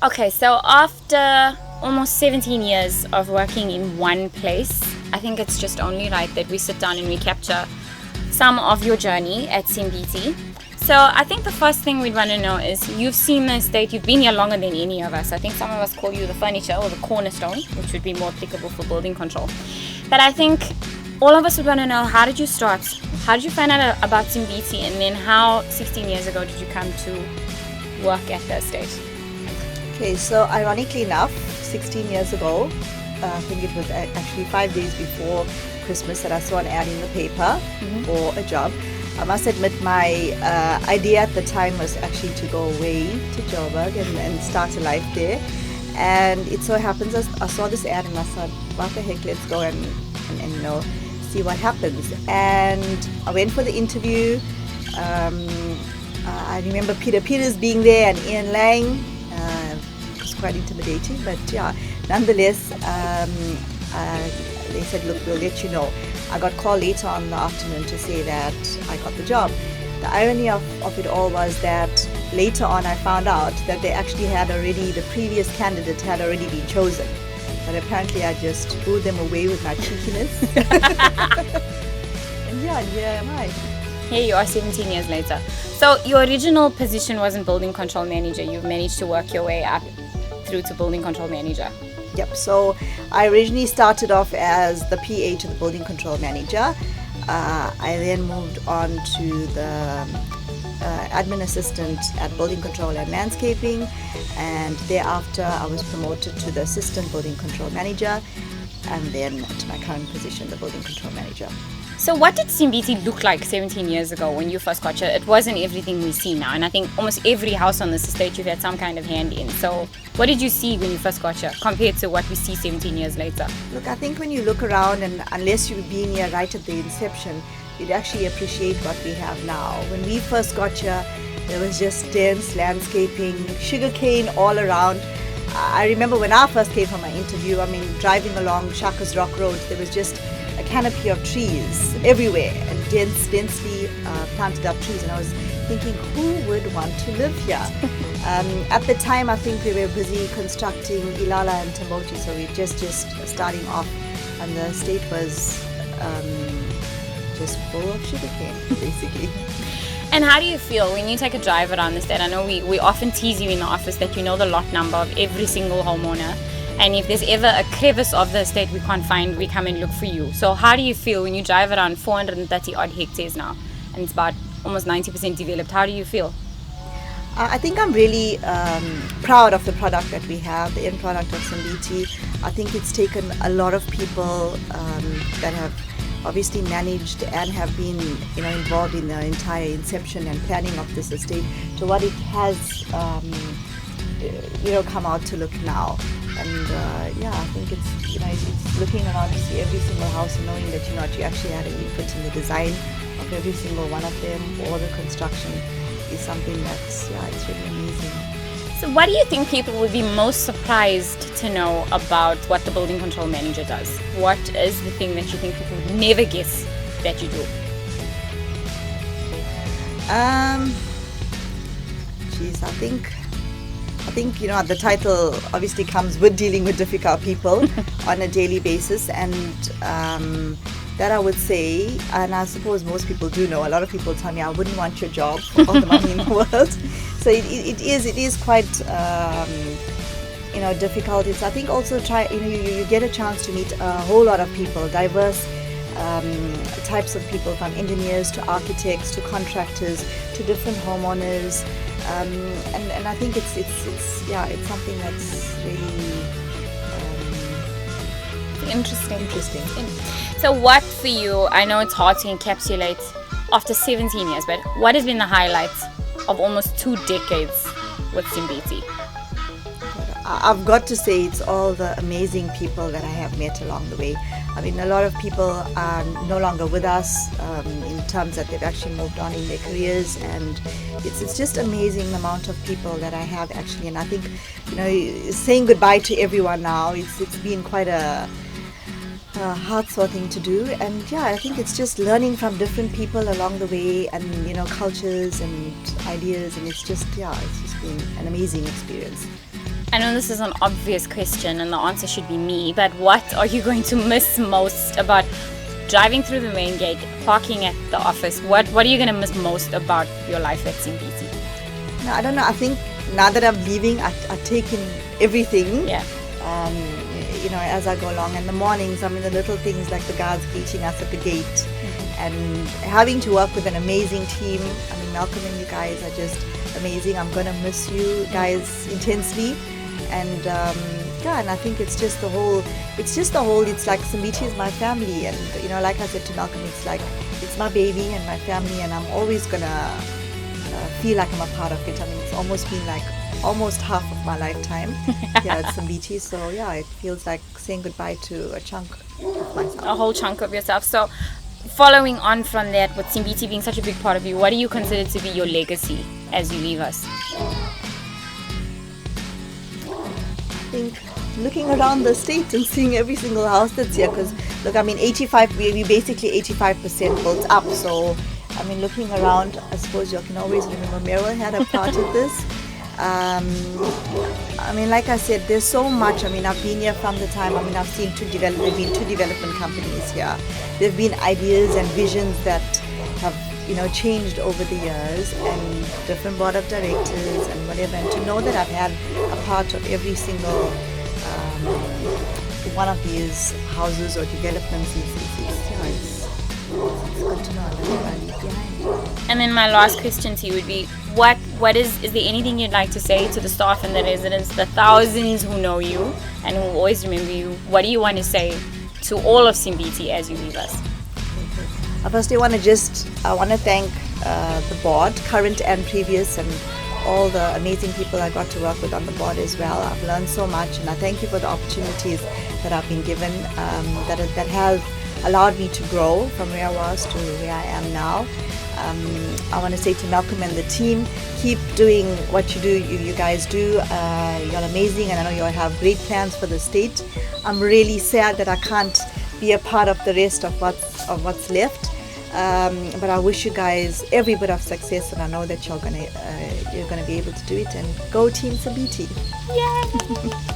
Okay, so after almost 17 years of working in one place, I think it's just only right that we sit down and we capture some of your journey at Simbithi. So I think the first thing we'd want to know is, you've seen the estate, you've been here longer than any of us. I think some of us call you the furniture or the cornerstone, which would be more applicable for building control. But I think all of us would want to know, how did you start? How did you find out about Simbithi? And then how 16 years ago did you come to work at the estate? Okay, so ironically enough, 16 years ago, I think it was actually 5 days before Christmas, that I saw an ad in the paper for a job. I must admit, my idea at the time was actually to go away to Joburg and start a life there. And it so happens, I saw this ad and I thought, what the heck, let's go and see what happens. And I went for the interview. I remember Peter Peters being there and Ian Lang. It was quite intimidating, but yeah, nonetheless, they said, look, we'll let you know. I got called later on in the afternoon to say that I got the job. The irony of it all was that later on I found out that they actually the previous candidate had already been chosen. But apparently I just blew them away with my cheekiness. And yeah, here am I. Here you are 17 years later. So your original position wasn't building control manager. You've managed to work your way up through to building control manager. Yep, so I originally started off as the PA to the building control manager. I then moved on to the admin assistant at building control and landscaping, and thereafter I was promoted to the assistant building control manager, and then to my current position, the building control manager. So what did Simbithi look like 17 years ago when you first got here? It wasn't everything we see now, and I think almost every house on this estate you've had some kind of hand in. So what did you see when you first got here compared to what we see 17 years later? Look, I think when you look around, and unless you've been here right at the inception, you'd actually appreciate what we have now. When we first got here, there was just dense landscaping, sugarcane all around. I remember when I first came for my interview, driving along Shaka's Rock Road, there was just a canopy of trees everywhere and densely planted up trees, and I was thinking, who would want to live here? At the time, I think we were busy constructing Ilala and Tamboti, so we were just starting off, and the estate was just full of sugarcane, basically. And how do you feel when you take a drive around the estate? I know we often tease you in the office that you know the lot number of every single homeowner, and if there's ever a crevice of the estate we can't find, we come and look for you. So how do you feel when you drive around 430 odd hectares now, and it's about almost 90% developed? How do you feel? I think I'm really proud of the product that we have, the end product of Simbithi. I think it's taken a lot of people that have obviously managed and have been involved in the entire inception and planning of this estate to what it has come out to look now. And I think it's looking around to see every single house and knowing that you actually had an input in the design of every single one of them, or the construction, is something that's it's really amazing. So what do you think people would be most surprised to know about what the building control manager does? What is the thing that you think people would never guess that you do? I think the title obviously comes with dealing with difficult people on a daily basis, and that I would say, and I suppose most people do know, a lot of people tell me I wouldn't want your job for all the money in the world. So it is quite difficult. It's, I think, also you get a chance to meet a whole lot of people, diverse types of people, from engineers to architects to contractors to different homeowners, and I think it's something that's really interesting. So what for you, I know it's hard to encapsulate after 17 years, but what has been the highlights of almost 2 decades with Simbithi? I've got to say it's all the amazing people that I have met along the way. A lot of people are no longer with us in terms that they've actually moved on in their careers, and it's just amazing the amount of people that I have actually. And I think saying goodbye to everyone now, it's been quite a hard-sore thing to do, and I think it's just learning from different people along the way, and cultures and ideas, and it's just been an amazing experience. I know this is an obvious question and the answer should be me, but what are you going to miss most about driving through the main gate, parking at the office? What are you going to miss most about your life at Simbithi? No, I don't know. I think now that I'm leaving, I take in everything. Yeah. You know, as I go along. In the mornings, I mean, the little things like the guards greeting us at the gate, and having to work with an amazing team. I mean, Malcolm and you guys are just amazing. I'm gonna miss you guys intensely, and and I think it's like Simbithi is my family, and you know, like I said to Malcolm, it's like it's my baby and my family, and I'm always gonna feel like I'm a part of it. I mean, it's almost been like almost half of my lifetime here at Simbithi, so yeah, it feels like saying goodbye to a chunk of myself. A whole chunk of yourself. So following on from that, with Simbithi being such a big part of you, what do you consider to be your legacy as you leave us? I think looking around the state and seeing every single house that's here, because look, I mean, we basically 85% built up, so I mean, looking around, I suppose you can always remember Maril had a part of this. I mean, like I said, there's so much. I mean, I've been here from the time, I mean, I've seen there've been two development companies here. There have been ideas and visions that have, you know, changed over the years, and different board of directors and whatever. And to know that I've had a part of every single one of these houses or developments, it's good to know that I leave behind. And then my last question to you would be, is there anything you'd like to say to the staff and the residents, the thousands who know you and who always remember you? What do you want to say to all of Simbithi as you leave us? First, I want to thank the board, current and previous, and all the amazing people I got to work with on the board as well. I've learned so much, and I thank you for the opportunities that I've been given, that have allowed me to grow from where I was to where I am now. I want to say to Malcolm and the team, keep doing what you do. You guys do. You're amazing, and I know you all have great plans for the state. I'm really sad that I can't be a part of the rest of what's left. But I wish you guys every bit of success, and I know that you're gonna be able to do it. And go Team Simbithi! Yay!